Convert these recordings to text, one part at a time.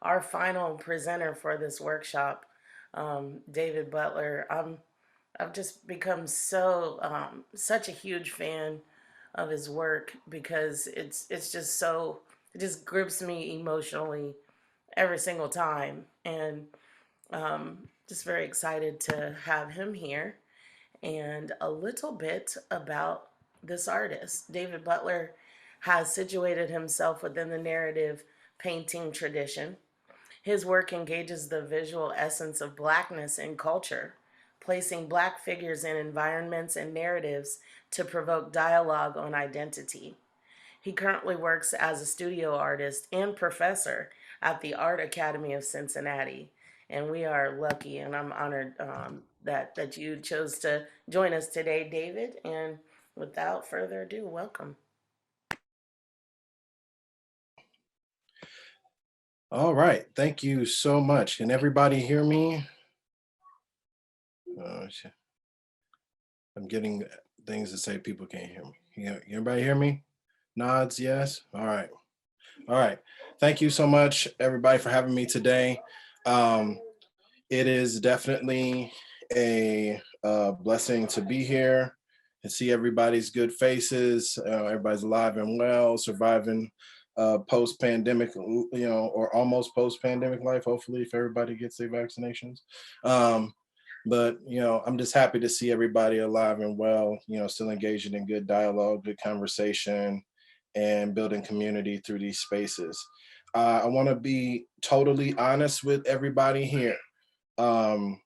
our final presenter for this workshop, David Butler. I've just become such a huge fan of his work because it's just so it just grips me emotionally every single time, and just very excited to have him here and a little bit about this artist. David Butler has situated himself within the narrative painting tradition. His work engages the visual essence of Blackness in culture, placing Black figures in environments and narratives to provoke dialogue on identity. He currently works as a studio artist and professor at the Art Academy of Cincinnati. And we are lucky, and I'm honored that you chose to join us today, David. And without further ado, welcome. All right, thank you so much. Can everybody hear me? I'm getting things to say people can't hear me. Everybody hear me? Nods, yes. All right. All right. Thank you so much, everybody, for having me today. It is definitely a blessing to be here and see everybody's good faces. Everybody's alive and well, surviving post-pandemic, or almost post-pandemic life, hopefully, if everybody gets their vaccinations. But, I'm just happy to see everybody alive and well, still engaging in good dialogue, good conversation, and building community through these spaces. I want to be totally honest with everybody here, and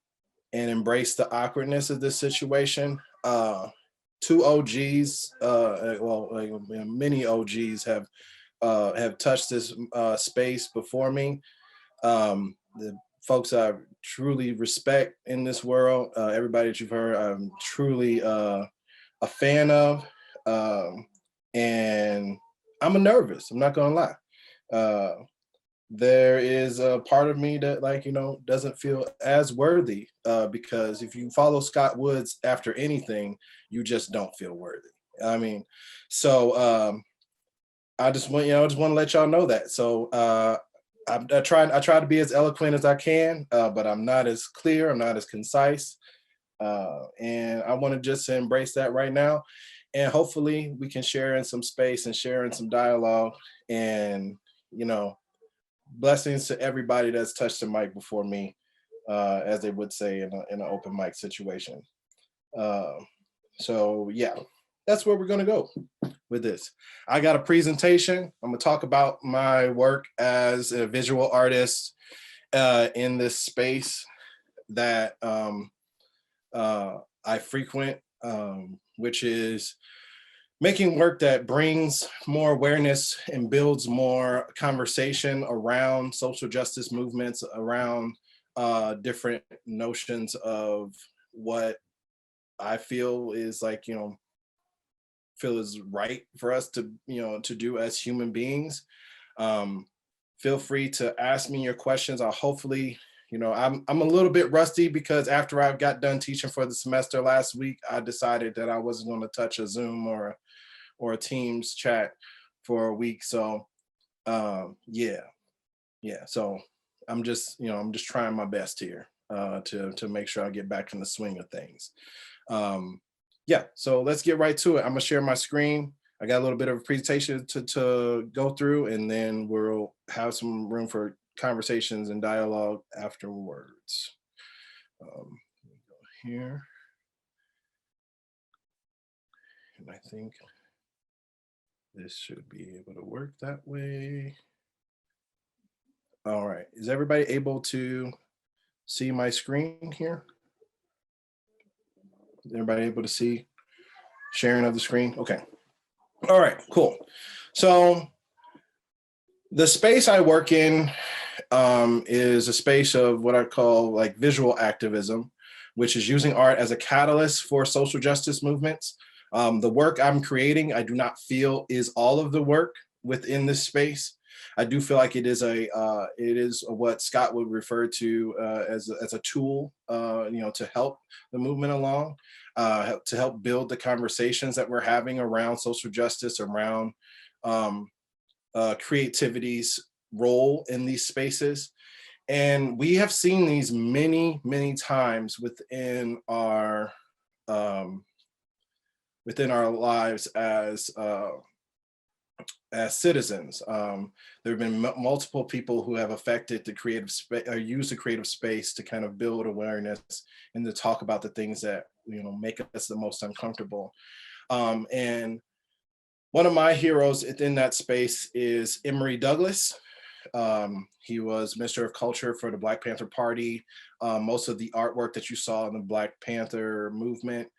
embrace the awkwardness of this situation. Two OGs, many OGs have touched this space before me. The folks I truly respect in this world, everybody that you've heard, I'm truly a fan of, and I'm nervous. I'm not gonna lie. There is a part of me that doesn't feel as worthy, because if you follow Scott Woods after anything, you just don't feel worthy. I mean, so I just want to let y'all know that. So I try to be as eloquent as I can, but I'm not as clear, I'm not as concise, and I want to just embrace that right now, and hopefully we can share in some space and share in some dialogue, and blessings to everybody that's touched the mic before me, as they would say in an open mic situation. So yeah, that's where we're gonna go with this. I got a presentation. I'm gonna talk about my work as a visual artist in this space that I frequent, which is making work that brings more awareness and builds more conversation around social justice movements, around different notions of what I feel is feel is right for us to to do as human beings. Feel free to ask me your questions. I'll hopefully, I'm a little bit rusty because after I got done teaching for the semester last week, I decided that I wasn't going to touch a Zoom or a Teams chat for a week. So yeah. So I'm just trying my best here to make sure I get back in the swing of things. Yeah, so let's get right to it. I'm gonna share my screen. I got a little bit of a presentation to go through, and then we'll have some room for conversations and dialogue afterwards. Let me go here. And I think this should be able to work that way. All right, is everybody able to see my screen here? Is everybody able to see sharing of the screen? Okay. All right, cool. So the space I work in is a space of what I call visual activism, which is using art as a catalyst for social justice movements. The work I'm creating, I do not feel is all of the work within this space. I do feel like it is what Scott would refer to as a tool, to help the movement along, to help build the conversations that we're having around social justice, around creativities role in these spaces. And we have seen these many, many times within our lives as citizens. There have been multiple people who have affected the creative space or used the creative space to kind of build awareness and to talk about the things that make us the most uncomfortable. And one of my heroes within that space is Emory Douglas. He was Minister of Culture for the Black Panther Party. Most of the artwork that you saw in the Black Panther movement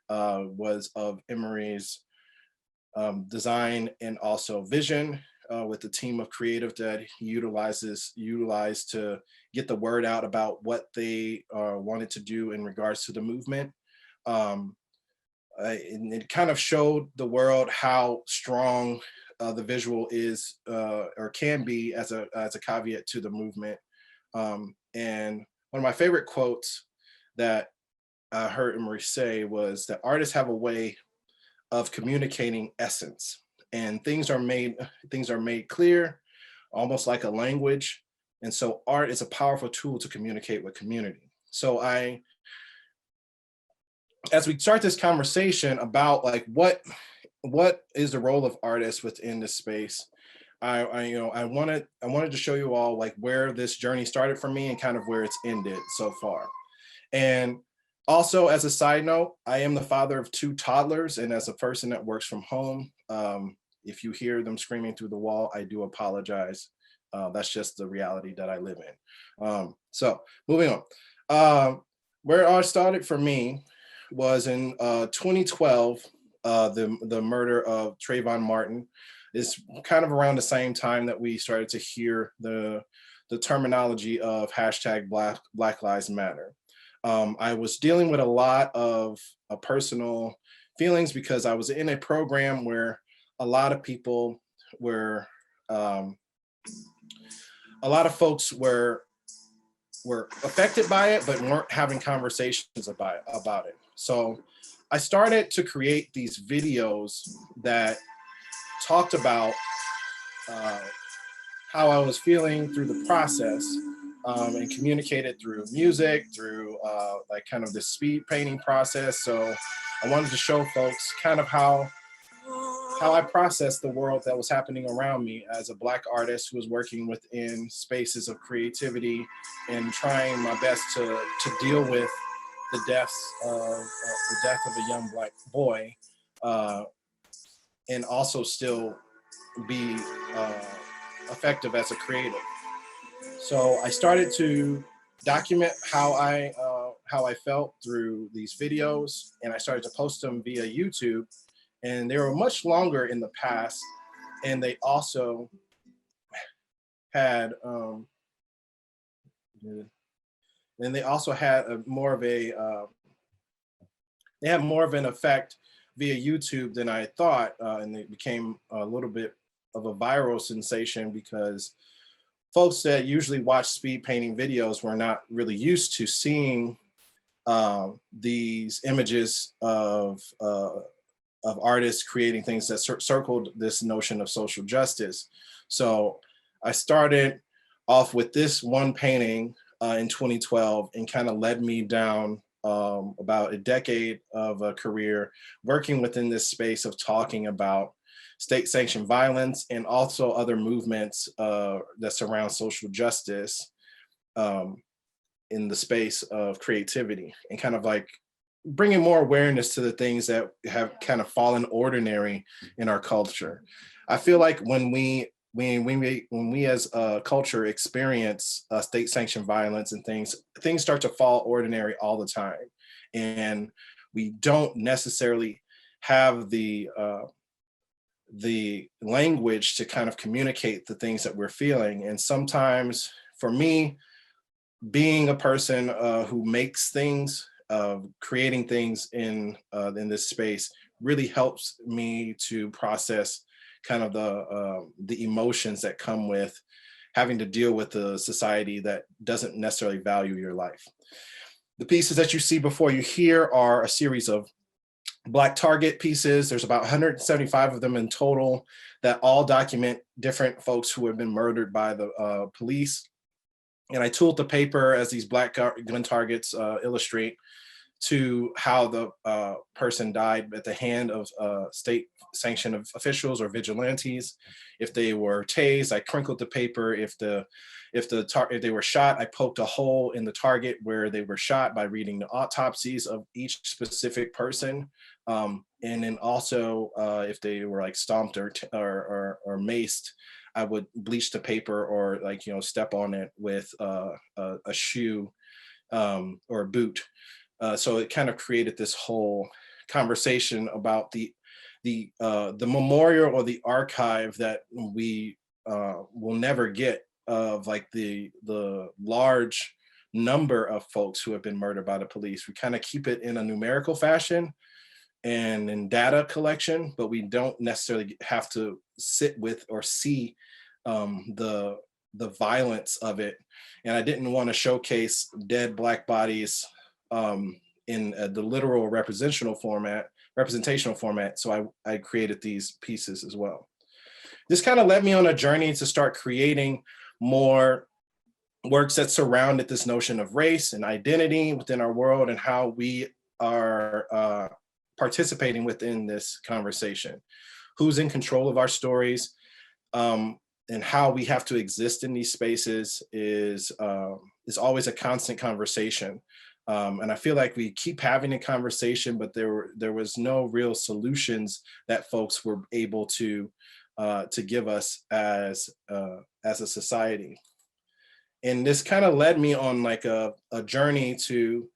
was of Emory's design and also vision, with the team of creative that he utilized to get the word out about what they wanted to do in regards to the movement. And it kind of showed the world how strong the visual is or can be as a caveat to the movement. And one of my favorite quotes that I heard Emory say was that artists have a way of communicating essence, and things are made clear, almost like a language. And so art is a powerful tool to communicate with community. So as we start this conversation about like what is the role of artists within this space, I wanted to show you all like where this journey started for me and kind of where it's ended so far. And also, as a side note, I am the father of 2 toddlers, and as a person that works from home, if you hear them screaming through the wall, I do apologize. That's just the reality that I live in. So moving on, where it all started for me was in 2012. The murder of Trayvon Martin is kind of around the same time that we started to hear the terminology of hashtag Black Lives Matter. I was dealing with a lot of personal feelings because I was in a program where a lot of people were, a lot of folks were affected by it, but weren't having conversations about it. So I started to create these videos that talked about how I was feeling through the process, and communicated through music, through like kind of the speed painting process. So I wanted to show folks kind of how I processed the world that was happening around me as a Black artist who was working within spaces of creativity and trying my best to deal with the death of a young Black boy, and also still be effective as a creative. So I started to document how I felt through these videos, and I started to post them via YouTube. And they were much longer in the past, and they also had more of an effect via YouTube than I thought, and they became a little bit of a viral sensation because folks that usually watch speed painting videos were not really used to seeing these images of artists creating things that circled this notion of social justice. So I started off with this one painting in 2012, and kind of led me down about a decade of a career working within this space of talking about state-sanctioned violence and also other movements that surround social justice in the space of creativity, and kind of like bringing more awareness to the things that have kind of fallen ordinary in our culture. I feel like when we as a culture experience state-sanctioned violence and things start to fall ordinary all the time, and we don't necessarily have the language to kind of communicate the things that we're feeling. And sometimes, for me, being a person who makes things, creating things in this space really helps me to process kind of the emotions that come with having to deal with a society that doesn't necessarily value your life. The pieces that you see before you here are a series of Black target pieces. There's about 175 of them in total that all document different folks who have been murdered by the police. And I tooled the paper as these black gun targets illustrate to how the person died at the hand of state sanctioned officials or vigilantes. If they were tased, I crinkled the paper. If they were shot, I poked a hole in the target where they were shot by reading the autopsies of each specific person. And then also, if they were like stomped or maced, I would bleach the paper or like, step on it with a shoe or a boot. So it kind of created this whole conversation about the memorial or the archive that we will never get of like the large number of folks who have been murdered by the police. We kind of keep it in a numerical fashion and in data collection, but we don't necessarily have to sit with or see the violence of it. And I didn't want to showcase dead Black bodies in the literal representational format. So I created these pieces as well. This kind of led me on a journey to start creating more works that surrounded this notion of race and identity within our world and how we are participating within this conversation. Who's in control of our stories, and how we have to exist in these spaces is always a constant conversation. And I feel like we keep having a conversation, but there was no real solutions that folks were able to give us as a society. And this kind of led me on like a journey to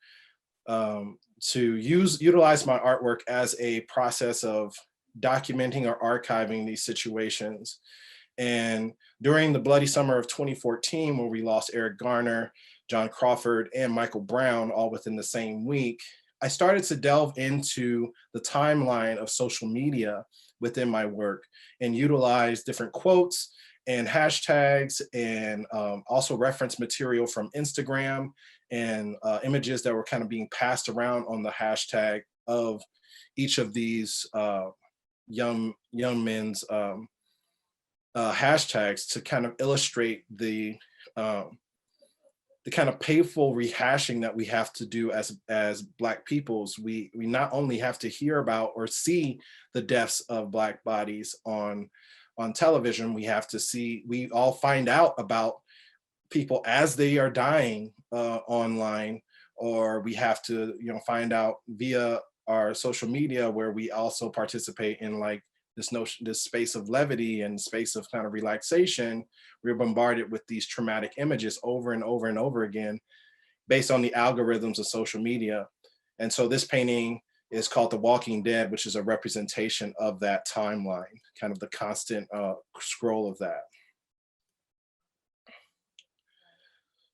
utilize my artwork as a process of documenting or archiving these situations. And during the bloody summer of 2014, where we lost Eric Garner, John Crawford, and Michael Brown all within the same week, I started to delve into the timeline of social media within my work and utilize different quotes and hashtags and also reference material from Instagram and images that were kind of being passed around on the hashtag of each of these young men's hashtags to kind of illustrate the kind of painful rehashing that we have to do as Black peoples. We not only have to hear about or see the deaths of Black bodies on television, we all find out about people as they are dying online, or we have to find out via our social media, where we also participate in like this space of levity and space of kind of relaxation. We're bombarded with these traumatic images over and over and over again based on the algorithms of social media. And so this painting is called The Walking Dead, which is a representation of that timeline, kind of the constant scroll of that.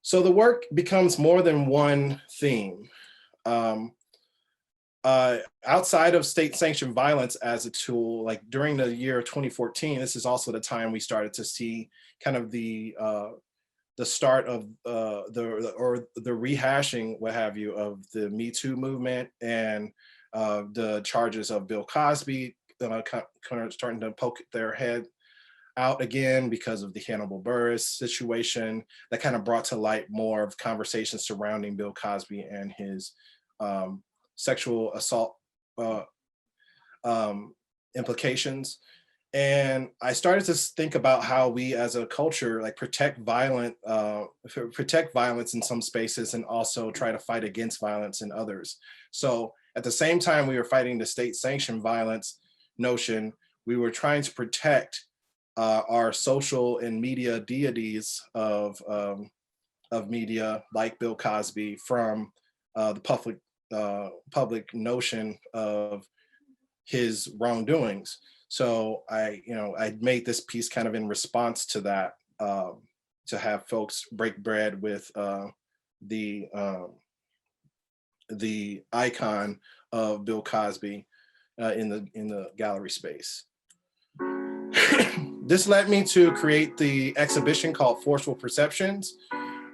So the work becomes more than one theme. Outside of state-sanctioned violence as a tool, like during the year of 2014, this is also the time we started to see kind of the start of the rehashing, what have you, of the Me Too movement and the charges of Bill Cosby kind of starting to poke their head out again because of the Hannibal Buress situation that kind of brought to light more of conversations surrounding Bill Cosby and his sexual assault implications. And I started to think about how we as a culture like protect violence in some spaces and also try to fight against violence in others. So at the same time we were fighting the state-sanctioned violence notion, we were trying to protect our social and media deities of media like Bill Cosby from the public notion of his wrongdoings. So I made this piece kind of in response to that, to have folks break bread with the icon of Bill Cosby in the gallery space. This led me to create the exhibition called Forceful Perceptions,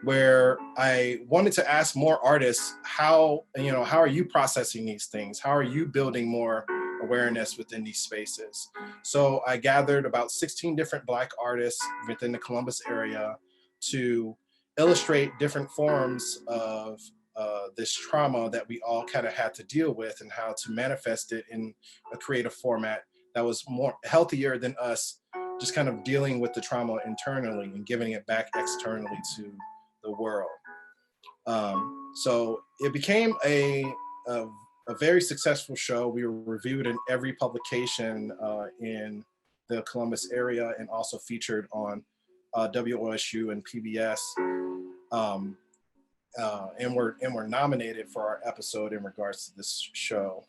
where I wanted to ask more artists how are you processing these things? How are you building more awareness within these spaces? So I gathered about 16 different Black artists within the Columbus area to illustrate different forms of this trauma that we all kind of had to deal with, and how to manifest it in a creative format that was more healthier than us just kind of dealing with the trauma internally and giving it back externally to the world. So it became a very successful show. We were reviewed in every publication in the Columbus area, and also featured on WOSU and PBS. And we're nominated for our episode in regards to this show.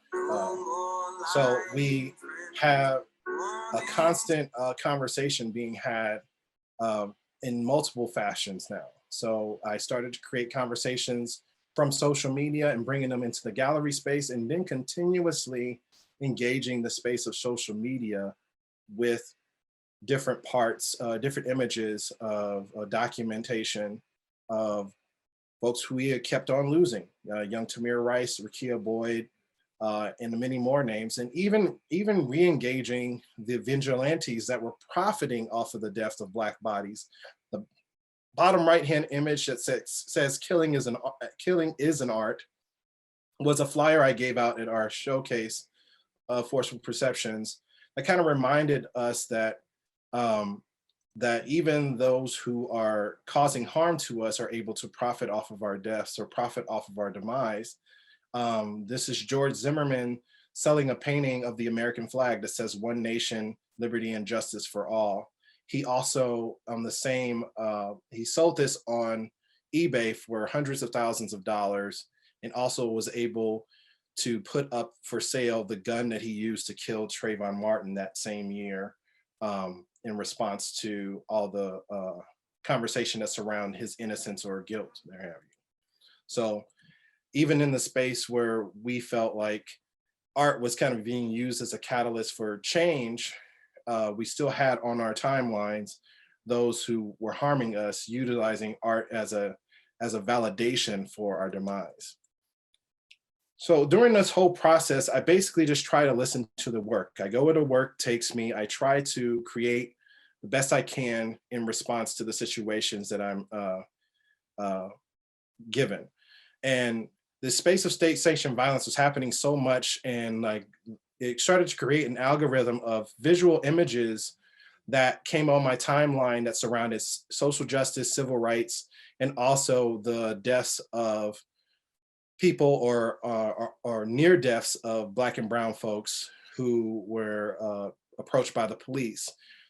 So we have a constant conversation being had in multiple fashions now. So I started to create conversations from social media and bringing them into the gallery space, and then continuously engaging the space of social media with different parts, different images of documentation of folks who we had kept on losing, young Tamir Rice, Rakia Boyd, and many more names, and even re-engaging the vigilantes that were profiting off of the deaths of Black bodies. The bottom right-hand image that says killing is an art was a flyer I gave out at our showcase of Forceful Perceptions that kind of reminded us that that even those who are causing harm to us are able to profit off of our deaths or profit off of our demise. This is George Zimmerman selling a painting of the American flag that says "One Nation, Liberty and Justice for All." He also, he sold this on eBay for hundreds of thousands of dollars, and also was able to put up for sale the gun that he used to kill Trayvon Martin that same year, in response to all the conversation that surround his innocence or guilt, there have you. So even in the space where we felt like art was kind of being used as a catalyst for change, we still had on our timelines those who were harming us utilizing art as a validation for our demise. So during this whole process, I basically just try to listen to the work. I go where the work takes me. I try to create the best I can in response to the situations that I'm given. And the space of state-sanctioned violence was happening so much, and like it started to create an algorithm of visual images that came on my timeline that surrounded social justice, civil rights, and also the deaths of people or near deaths of Black and brown folks who were approached by the police.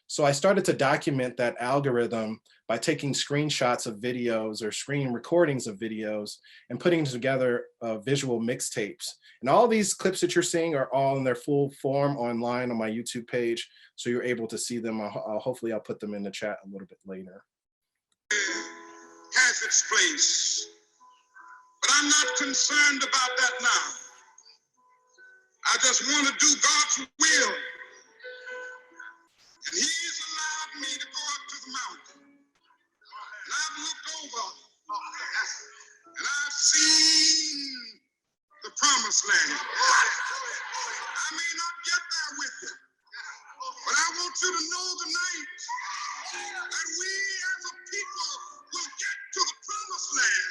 So I started to document that algorithm by taking screenshots of videos or screen recordings of videos and putting together visual mixtapes. And all these clips that you're seeing are all in their full form online on my YouTube page, so you're able to see them. Hopefully I'll put them in the chat a little bit later. Has its place, but I'm not concerned about that now. I just want to do God's will. And He's allowed me to go up to the mountain. And I've looked over and I've seen the promised land. I may not get there with you, but I want you to know tonight that we as a people will get to the promised land.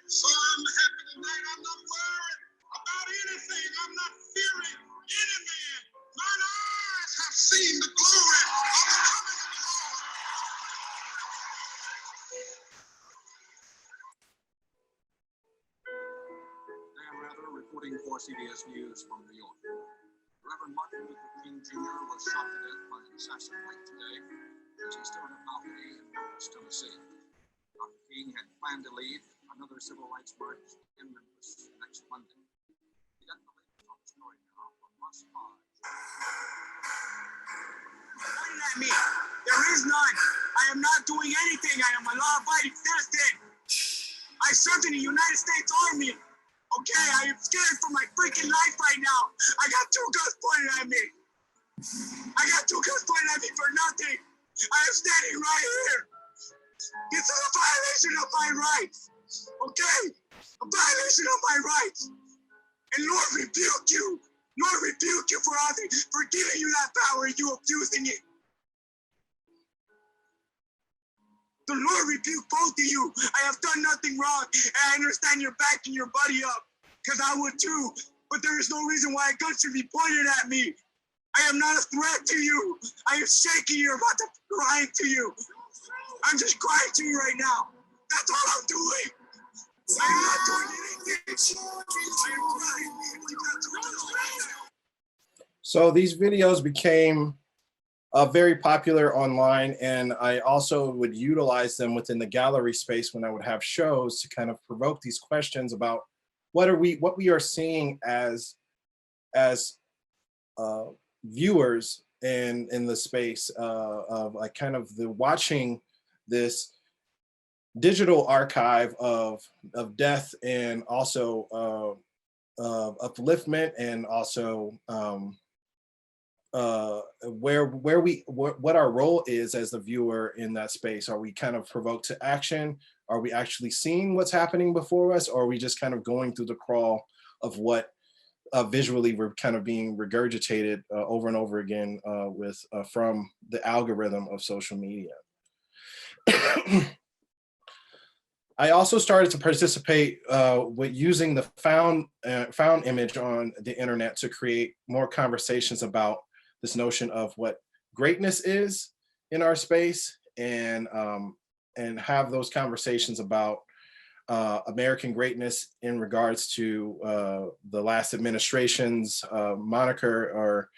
So I'm happy tonight. I'm not worried about anything. I'm not fearing any man. Mine eyes have seen the glory of the coming of the Lord. Dan Rather reporting for CBS News from New York. Reverend Martin Luther King Jr. was shot to death by an assassin late today as he stood on a balcony in Memphis, Tennessee. Dr. King had planned to lead another civil rights march in Memphis next Monday. He got the latest on the story now from Russ Hodge. Pointing at me. There is none. I am not doing anything. I am a law-abiding citizen. I served in the United States Army. Okay, I am scared for my freaking life right now. I got two guns pointed at me. I got two guns pointed at me for nothing. I am standing right here. This is a violation of my rights. Okay? A violation of my rights. And Lord rebuke you. Lord rebuke you for giving you that power and you abusing it. The Lord rebuke both of you. I have done nothing wrong. And I understand you're backing your buddy up. Because I would too. But there is no reason why a gun should be pointed at me. I am not a threat to you. I am shaking you, about to crying to you. I'm just crying to you right now. That's all I'm doing. I am not doing anything. I am crying. You got to understand. So these videos became very popular online, and I also would utilize them within the gallery space when I would have shows to kind of provoke these questions about what we are seeing as viewers in the space of like kind of the watching this digital archive of death and also of upliftment, and also what our role is as the viewer in that space. Are we kind of provoked to action? Are we actually seeing what's happening before us? Or are we just kind of going through the crawl of what visually we're kind of being regurgitated over and over again from the algorithm of social media? I also started to participate with using the found image on the internet to create more conversations about this notion of what greatness is in our space, and have those conversations about American greatness in regards to the last administration's moniker or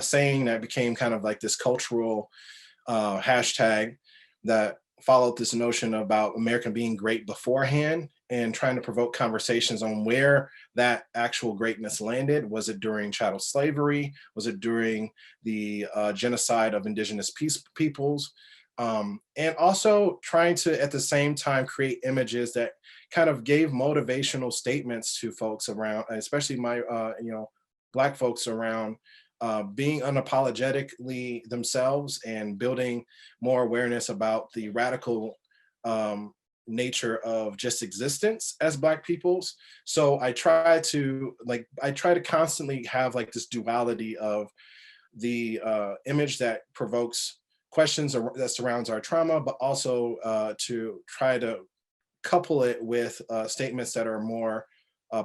saying that became kind of like this cultural hashtag that followed this notion about America being great beforehand, and trying to provoke conversations on where that actual greatness landed. Was it during chattel slavery? Was it during the genocide of indigenous peoples? And also trying to, at the same time, create images that kind of gave motivational statements to folks around, especially my, Black folks around being unapologetically themselves and building more awareness about the radical nature of just existence as Black peoples. So I try to constantly have like this duality of the image that provokes questions that surrounds our trauma, but also to try to couple it with statements that are more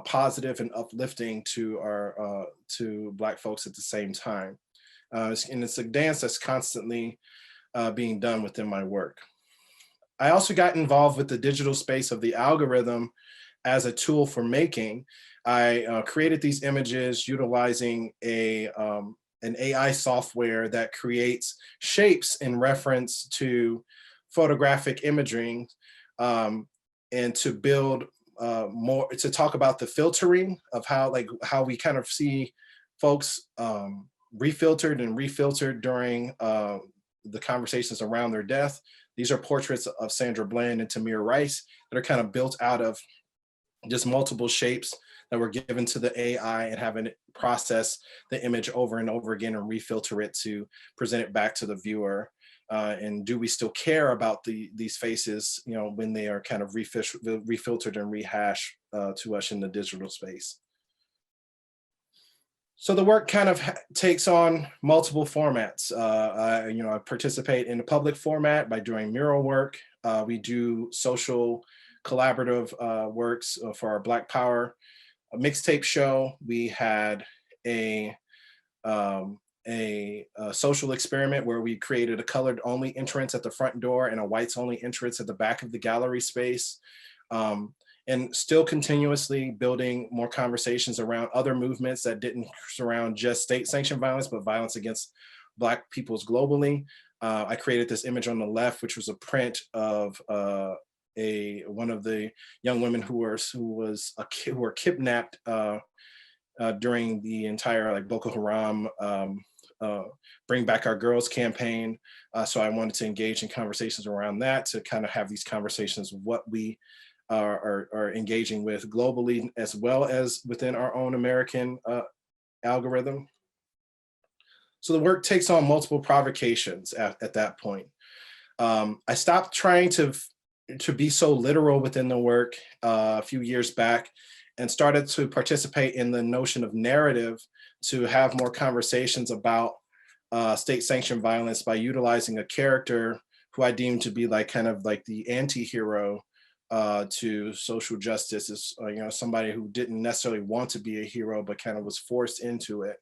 positive and uplifting to our to Black folks at the same time. And it's a dance that's constantly being done within my work. I also got involved with the digital space of the algorithm as a tool for making. I created these images utilizing an AI software that creates shapes in reference to photographic imaging, and to build more, to talk about the filtering of how we kind of see folks refiltered during the conversations around their death. These are portraits of Sandra Bland and Tamir Rice that are kind of built out of just multiple shapes that were given to the AI, and having it process the image over and over again and refilter it to present it back to the viewer. And do we still care about these faces, when they are kind of refiltered and rehashed to us in the digital space? So the work kind of takes on multiple formats. I participate in a public format by doing mural work. We do social collaborative works for our Black Power mixtape show. We had a social experiment where we created a colored only entrance at the front door and a whites only entrance at the back of the gallery space. And still continuously building more conversations around other movements that didn't surround just state sanctioned violence, but violence against Black peoples globally. I created this image on the left, which was a print of one of the young women who were kidnapped during the entire Boko Haram Bring Back Our Girls campaign. So I wanted to engage in conversations around that, to kind of have these conversations of what we are engaging with globally, as well as within our own American algorithm. So the work takes on multiple provocations at that point. I stopped trying to be so literal within the work a few years back, and started to participate in the notion of narrative to have more conversations about state-sanctioned violence by utilizing a character who I deem to be like kind of like the anti-hero to social justice, is somebody who didn't necessarily want to be a hero but kind of was forced into it.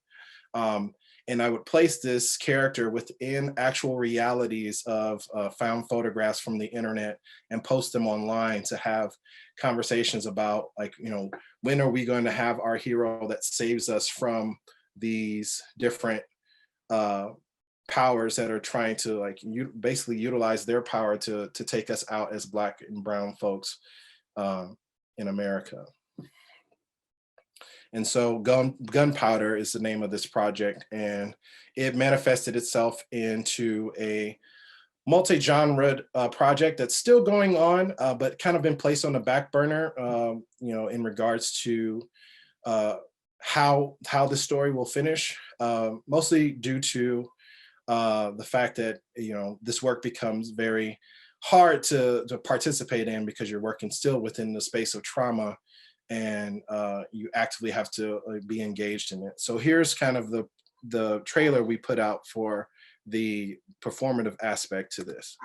And I would place this character within actual realities of found photographs from the internet and post them online to have conversations about, like, when are we going to have our hero that saves us from these different powers that are trying to basically utilize their power to take us out as Black and brown folks in America. And so Gunpowder is the name of this project, and it manifested itself into a multi-genre project that's still going on, but kind of been placed on the back burner, in regards to how the story will finish, mostly due to the fact that, this work becomes very hard to participate in because you're working still within the space of trauma, and you actively have to be engaged in it. So here's kind of the trailer we put out for the performative aspect to this.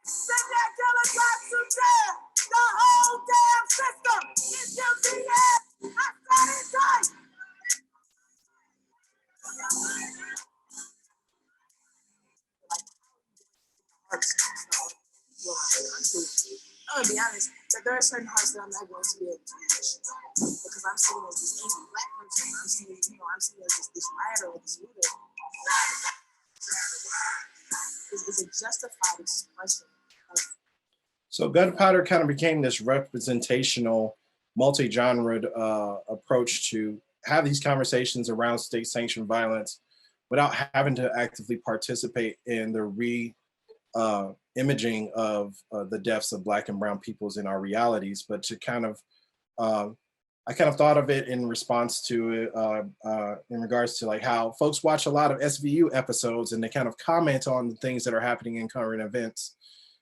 Send that killer back to jail. The whole damn system is guilty. I said it right. I'm gonna be honest, that there are certain hearts that I'm not going to be able to reach because I'm seen as this angry Black person. I'm seen, I'm seen as this rioter or this looter. It's a justified expression of. So Gunpowder kind of became this representational, multi-genred approach to have these conversations around state-sanctioned violence without having to actively participate in the imaging of the deaths of Black and brown peoples in our realities, but to kind of, I kind of thought of it in response to in regards to like how folks watch a lot of SVU episodes and they kind of comment on the things that are happening in current events,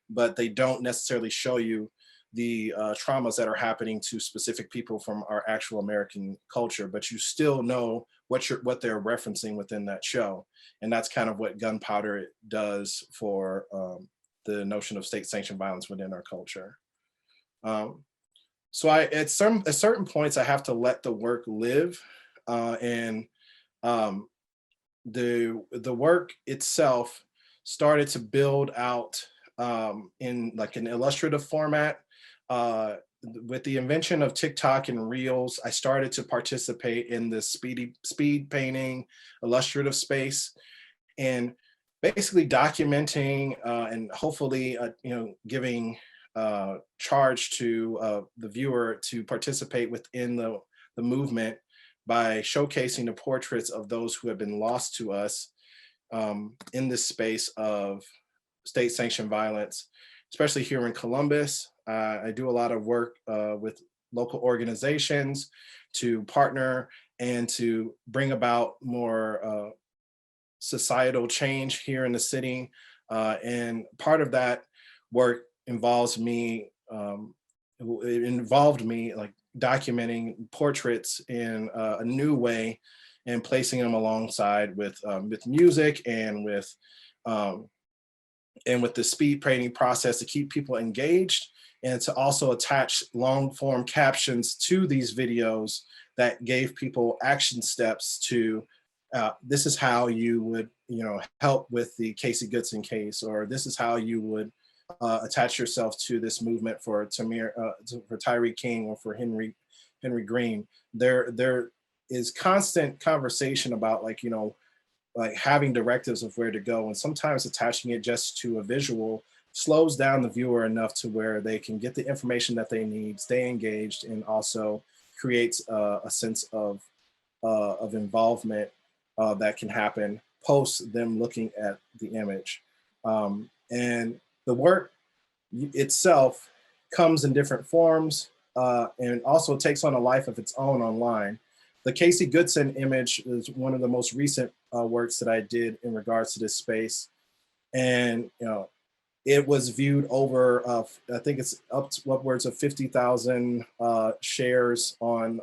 but they don't necessarily show you the traumas that are happening to specific people from our actual American culture, but you still know what they're referencing within that show. And that's kind of what Gunpowder does for the notion of state-sanctioned violence within our culture. So at certain points, I have to let the work live, and the work itself started to build out in like an illustrative format. With the invention of TikTok and Reels, I started to participate in the speed painting illustrative space, and basically documenting and hopefully giving charge to the viewer to participate within the movement by showcasing the portraits of those who have been lost to us in this space of state-sanctioned violence, especially here in Columbus. I do a lot of work with local organizations to partner and to bring about more societal change here in the city. And part of that work involved me like documenting portraits in a new way and placing them alongside with music and with the speed painting process to keep people engaged, and to also attach long form captions to these videos that gave people action steps to this is how you would help with the Casey Goodson case, or this is how you would attach yourself to this movement for Tyree King or for Henry Green. There is constant conversation about like having directives of where to go, and sometimes attaching it just to a visual slows down the viewer enough to where they can get the information that they need, stay engaged, and also creates a sense of involvement that can happen post them looking at the image. And the work itself comes in different forms and also takes on a life of its own online. The Casey Goodson image is one of the most recent works that I did in regards to this space. And, you know, it was viewed over, I think it's up to upwards of 50,000 shares on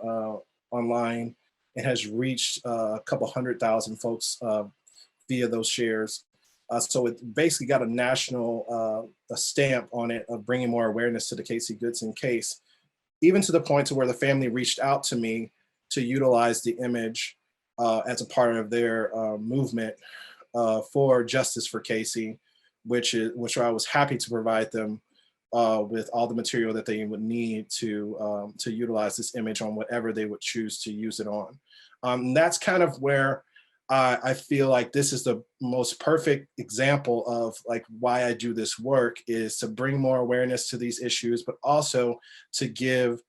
online. It has reached a couple 100,000 folks via those shares. So it basically got a national a stamp on it of bringing more awareness to the Casey Goodson case, even to the point to where the family reached out to me to utilize the image as a part of their movement for justice for Casey, which I was happy to provide them with all the material that they would need to utilize this image on whatever they would choose to use it on. That's kind of where I feel like this is the most perfect example of like why I do this work, is to bring more awareness to these issues, but also to give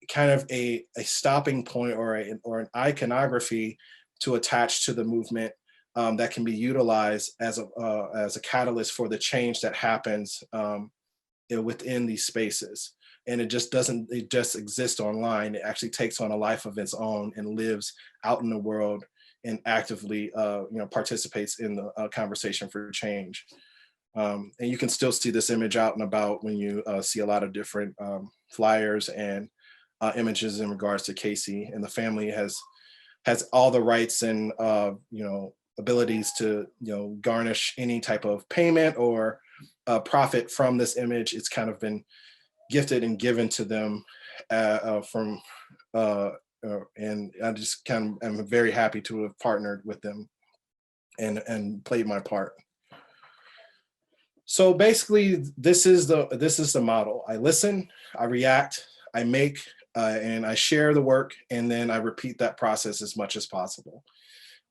kind of a stopping point or an iconography to attach to the movement that can be utilized as a catalyst for the change that happens within these spaces. And it just exists online. It actually takes on a life of its own and lives out in the world and actively participates in the conversation for change. And you can still see this image out and about when you see a lot of different flyers and images in regards to Casey. And the family has all the rights and abilities to garnish any type of payment or profit from this image. It's kind of been gifted and given to them from and I just kind of am very happy to have partnered with them and played my part. So basically, this is the model. I listen, I react, I make, and I share the work, and then I repeat that process as much as possible.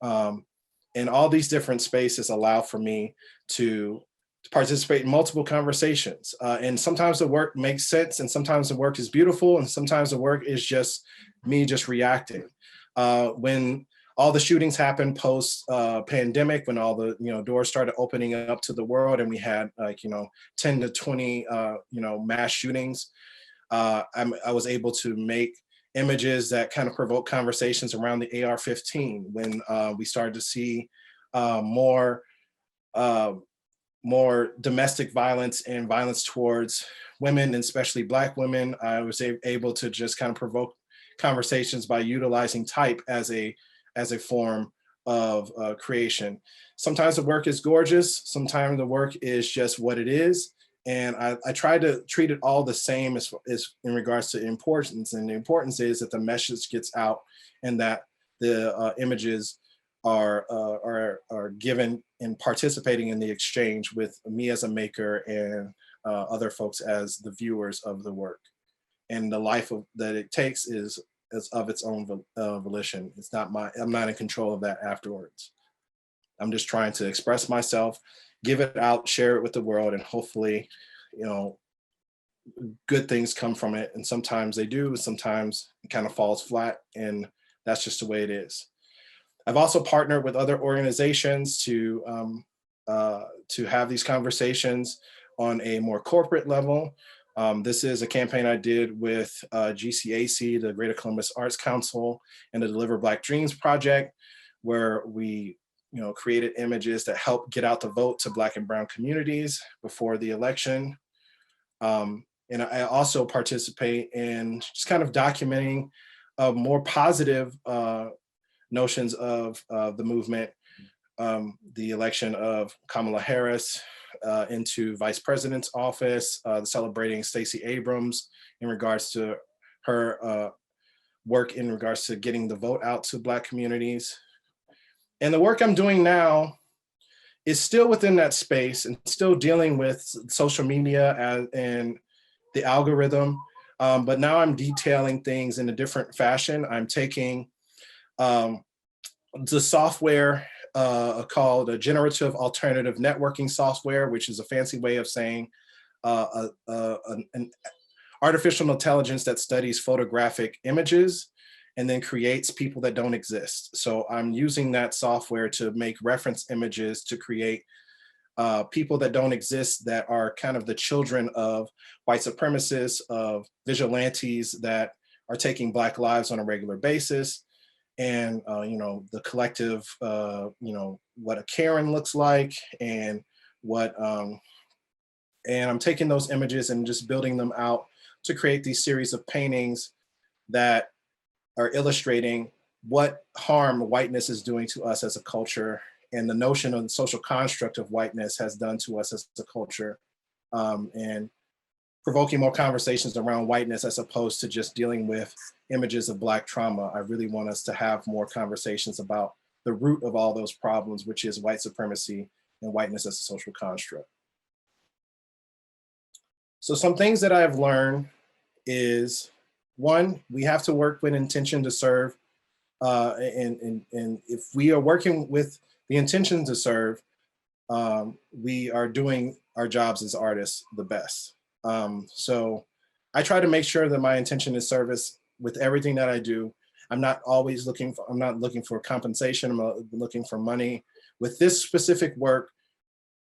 And all these different spaces allow for me to participate in multiple conversations. And sometimes the work makes sense, and sometimes the work is beautiful, and sometimes the work is just me just reacting. When all the shootings happened post pandemic, when all the doors started opening up to the world, and we had 10 to 20 mass shootings, I was able to make images that kind of provoke conversations around the AR-15 when we started to see more domestic violence and violence towards women, and especially Black women. I was able to just kind of provoke conversations by utilizing type as a form of creation. Sometimes the work is gorgeous. Sometimes the work is just what it is. And I try to treat it all the same as in regards to importance. And the importance is that the message gets out and that the images are given and participating in the exchange with me as a maker and other folks as the viewers of the work. And the life that it takes is of its own volition. It's not I'm not in control of that afterwards. I'm just trying to express myself, give it out, share it with the world, and hopefully, good things come from it. And sometimes they do, sometimes it kind of falls flat, and that's just the way it is. I've also partnered with other organizations to have these conversations on a more corporate level. This is a campaign I did with GCAC, the Greater Columbus Arts Council, and the Deliver Black Dreams Project, where we created images that help get out the vote to Black and Brown communities before the election. And I also participate in just kind of documenting more positive notions of the movement, the election of Kamala Harris into vice president's office, celebrating Stacey Abrams in regards to her work in regards to getting the vote out to Black communities. And the work I'm doing now is still within that space and still dealing with social media and the algorithm. But now I'm detailing things in a different fashion. I'm taking the software called a generative alternative networking software, which is a fancy way of saying an artificial intelligence that studies photographic images and then creates people that don't exist. So I'm using that software to make reference images to create people that don't exist, that are kind of the children of white supremacists, of vigilantes that are taking Black lives on a regular basis. And, you know, the collective, you know, what a Karen looks like, and what, and I'm taking those images and just building them out to create these series of paintings that are illustrating what harm whiteness is doing to us as a culture, and the notion of the social construct of whiteness has done to us as a culture, and provoking more conversations around whiteness as opposed to just dealing with images of Black trauma. I really want us to have more conversations about the root of all those problems, which is white supremacy and whiteness as a social construct. So some things that I've learned is, one, we have to work with intention to serve. And if we are working with the intention to serve, we are doing our jobs as artists the best. So I try to make sure that my intention is service with everything that I do. I'm not looking for compensation. I'm not looking for money. With this specific work,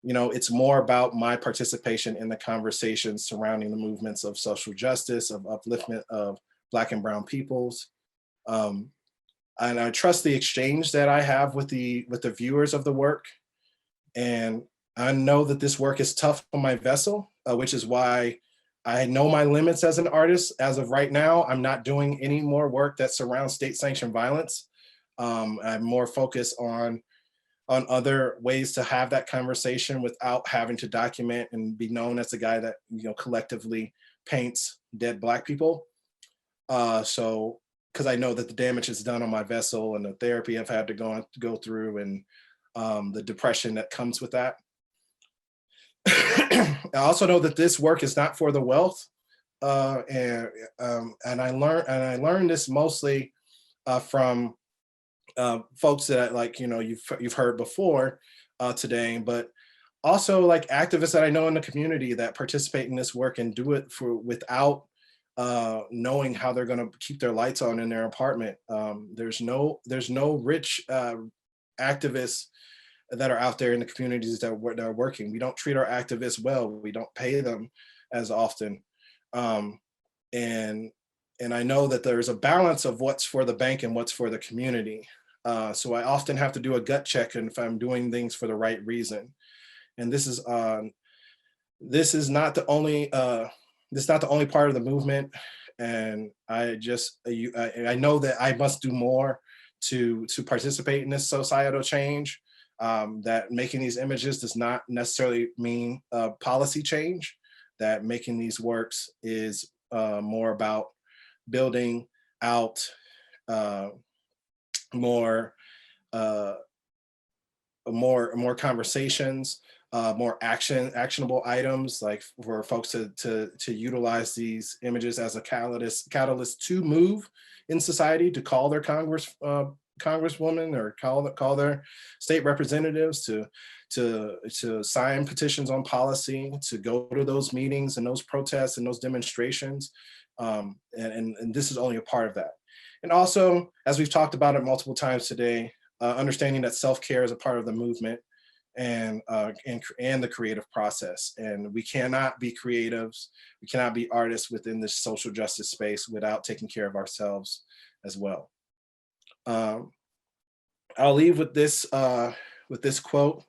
you know, it's more about my participation in the conversations surrounding the movements of social justice, of upliftment of Black and brown peoples. And I trust the exchange that I have with the viewers of the work. And I know that this work is tough on my vessel, which is why I know my limits as an artist. As of right now, I'm not doing any more work that surrounds state-sanctioned violence. I'm more focused on other ways to have that conversation without having to document and be known as the guy that, you know, collectively paints dead Black people. So, because I know that the damage is done on my vessel, and the therapy I've had to go through, and the depression that comes with that. I also know that this work is not for the wealth, and I learned this mostly from folks that, like, you know, you've heard before today, but also like activists that I know in the community that participate in this work and do it without knowing how they're going to keep their lights on in their apartment. There's no rich activists that are out there in the communities that are working. We don't treat our activists well. We don't pay them as often. And I know that there's a balance of what's for the bank and what's for the community. So I often have to do a gut check and if I'm doing things for the right reason. And this is not the only part of the movement. And I know that I must do more to participate in this societal change. That making these images does not necessarily mean policy change. That making these works is more about building out more conversations, more actionable items, like for folks to utilize these images as a catalyst to move in society, to call their congresswoman or call their state representatives, to sign petitions on policy, to go to those meetings and those protests and those demonstrations. And this is only a part of that. And also, as we've talked about it multiple times today, understanding that self-care is a part of the movement and the creative process. And we cannot be creatives, we cannot be artists within this social justice space without taking care of ourselves as well. I'll leave with this quote,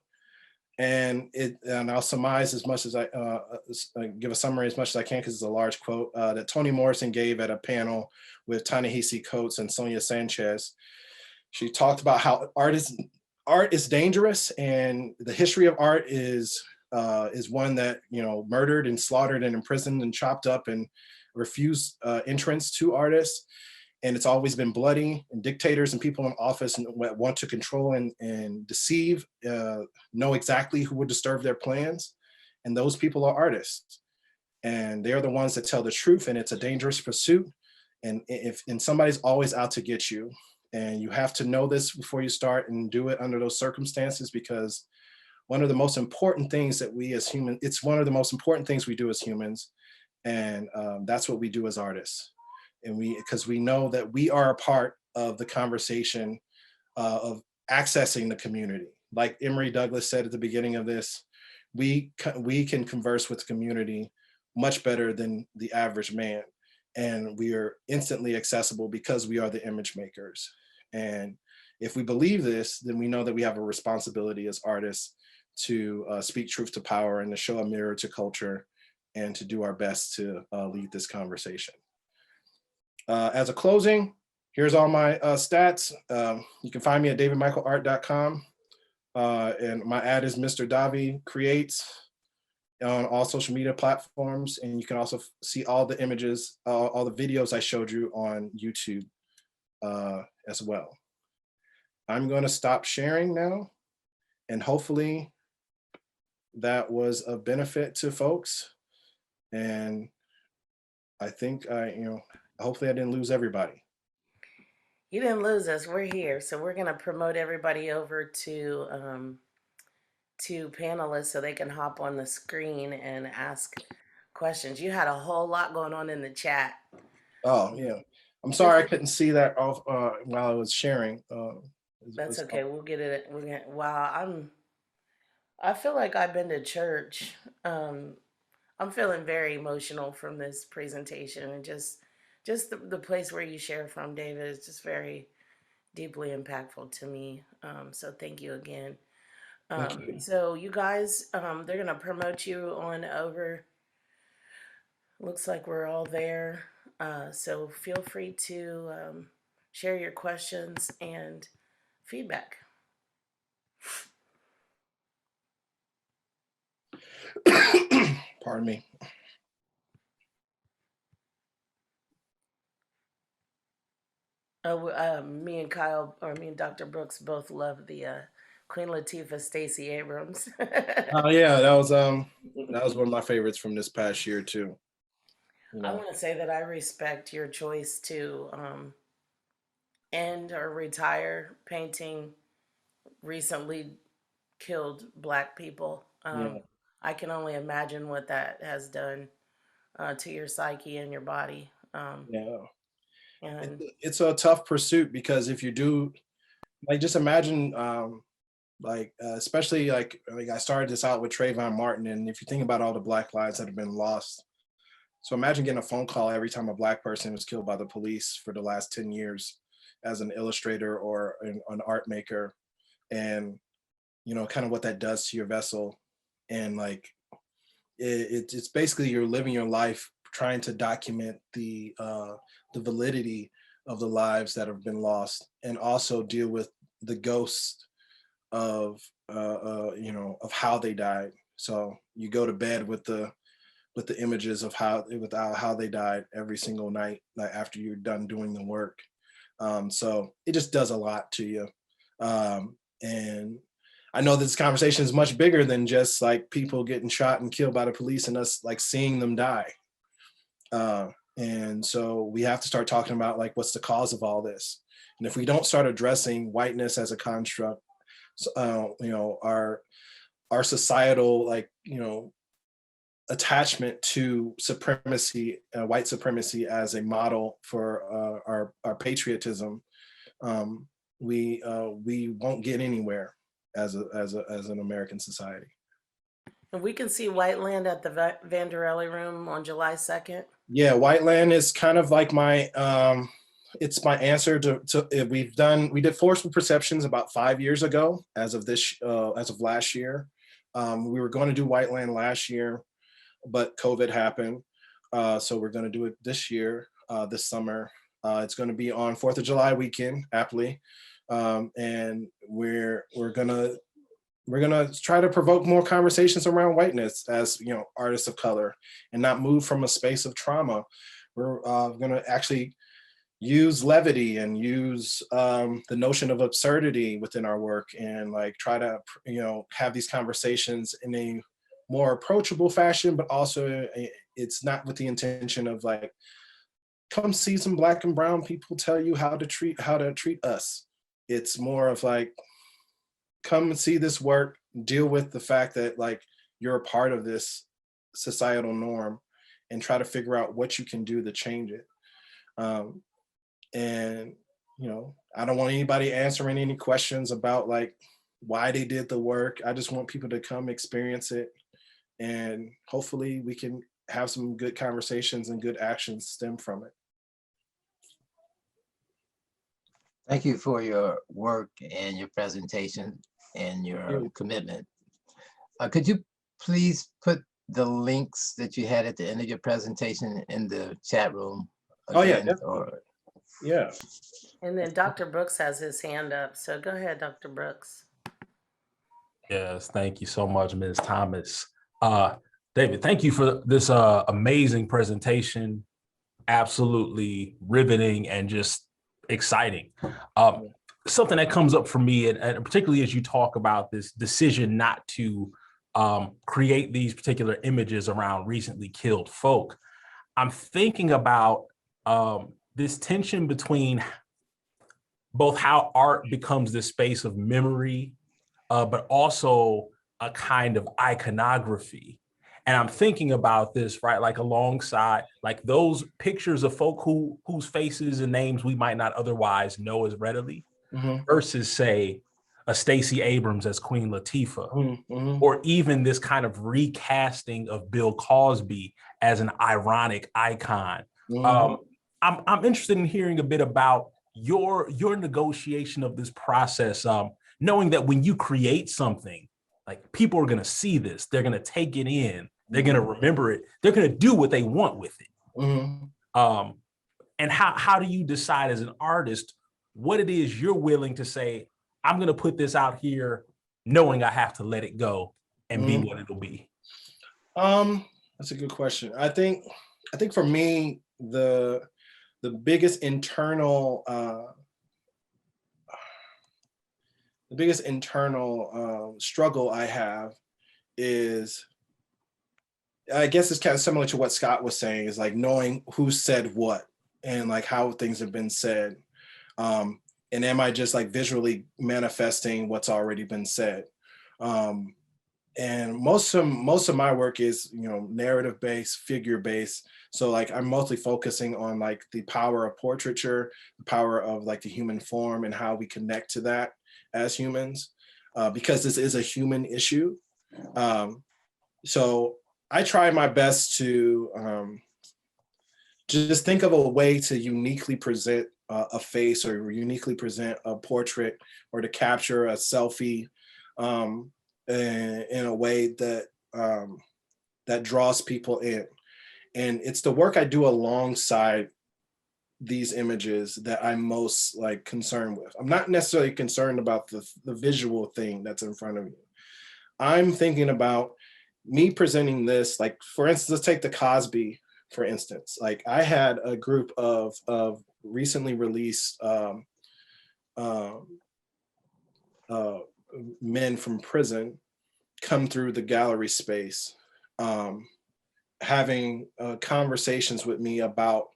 and I'll surmise as much as give a summary as much as I can, because it's a large quote that Toni Morrison gave at a panel with Ta-Nehisi Coates and Sonia Sanchez. She talked about how art is dangerous, and the history of art is one that, you know, murdered and slaughtered and imprisoned and chopped up and refused entrance to artists. And it's always been bloody, and dictators and people in office want to control and deceive, know exactly who would disturb their plans. And those people are artists. And they're the ones that tell the truth, and it's a dangerous pursuit. And somebody's always out to get you. And you have to know this before you start and do it under those circumstances, because one of the most important things that we as humans, it's one of the most important things we do as humans. And that's what we do as artists. And because we know that we are a part of the conversation of accessing the community. Like Emory Douglas said at the beginning of this, we can converse with the community much better than the average man. And we are instantly accessible because we are the image makers. And if we believe this, then we know that we have a responsibility as artists to speak truth to power and to show a mirror to culture and to do our best to lead this conversation. As a closing, here's all my stats. You can find me at davidmichaelart.com. And my ad is Mr. Davi Creates on all social media platforms. And you can also see all the images, all the videos I showed you on YouTube as well. I'm going to stop sharing now, and hopefully that was of benefit to folks. And I think hopefully I didn't lose everybody. You didn't lose us. We're here. So we're going to promote everybody over to panelists so they can hop on the screen and ask questions. You had a whole lot going on in the chat. Oh, yeah. I'm sorry I couldn't see that off while I was sharing. That's okay. We'll get it. Wow, I feel like I've been to church. I'm feeling very emotional from this presentation, and just the place where you share from, David, is just very deeply impactful to me. So thank you again. Thank you. So you guys, they're gonna promote you on over. Looks like we're all there. So feel free to share your questions and feedback. Pardon me. Me and Kyle, or me and Dr. Brooks, both love the Queen Latifah, Stacey Abrams. Oh yeah, that was one of my favorites from this past year too. I want to say that I respect your choice to end or retire painting recently killed Black people. Yeah. I can only imagine what that has done to your psyche and your body. Yeah. And It's a tough pursuit, because if you do, like, just imagine, especially like I started this out with Trayvon Martin, and if you think about all the Black lives that have been lost, so imagine getting a phone call every time a Black person was killed by the police for the last 10 years as an illustrator or an art maker, and kind of what that does to your vessel. And like it's basically you're living your life trying to document the validity of the lives that have been lost, and also deal with the ghost of of how they died. So you go to bed with the images of how they died every single night, like after you're done doing the work. So it just does a lot to you. And I know this conversation is much bigger than just like people getting shot and killed by the police and us like seeing them die. And so we have to start talking about like what's the cause of all this. And if we don't start addressing whiteness as a construct, our societal attachment to supremacy, white supremacy as a model for our patriotism, we won't get anywhere as an American society. And we can see Whiteland at the Vanderelli Room on July 2nd. Yeah, Whiteland is kind of like my it's my answer to we did Forceful Perceptions about 5 years ago. As of last year, we were going to do Whiteland last year, but COVID happened, so we're going to do it this year, this summer. It's going to be on 4th of July weekend, aptly, and we're gonna try to provoke more conversations around whiteness as artists of color, and not move from a space of trauma. We're gonna actually use levity and use the notion of absurdity within our work, and like try to have these conversations in a more approachable fashion, but also it's not with the intention of like come see some Black and brown people tell you how to treat us. It's more of like, come and see this work, deal with the fact that like you're a part of this societal norm, and try to figure out what you can do to change it. And I don't want anybody answering any questions about like why they did the work. I just want people to come experience it, and hopefully we can have some good conversations and good actions stem from it. Thank you for your work and your presentation and your commitment. Could you please put the links that you had at the end of your presentation in the chat room again? Yeah. And then Dr. Brooks has his hand up. So go ahead, Dr. Brooks. Yes, thank you so much, Ms. Thomas. David, thank you for this amazing presentation. Absolutely riveting and just exciting. Something that comes up for me, and particularly as you talk about this decision not to create these particular images around recently killed folk, I'm thinking about this tension between both how art becomes this space of memory, but also a kind of iconography. And I'm thinking about this, right, like alongside like those pictures of folk whose faces and names we might not otherwise know as readily, versus say a Stacey Abrams as Queen Latifah, or even this kind of recasting of Bill Cosby as an ironic icon. I'm interested in hearing a bit about your negotiation of this process, knowing that when you create something, like people are going to see this, they're going to take it in, they're going to remember it, they're going to do what they want with it. And how do you decide as an artist what it is you're willing to say, I'm going to put this out here knowing I have to let it go and be what it'll be? That's a good question. I think for me, the biggest internal struggle I have is, I guess it's kind of similar to what Scott was saying, is like knowing who said what and like how things have been said. And am I just like visually manifesting what's already been said? And most of my work is, narrative based, figure based. So like I'm mostly focusing on like the power of portraiture, the power of like the human form and how we connect to that as humans, because this is a human issue. So I try my best to just think of a way to uniquely present a face, or uniquely present a portrait, or to capture a selfie in a way that that draws people in. And it's the work I do alongside these images that I'm most like concerned with. I'm not necessarily concerned about the visual thing that's in front of you. I'm thinking about me presenting this, like for instance, let's take the Cosby, for instance. Like I had a group of recently released men from prison come through the gallery space, having conversations with me about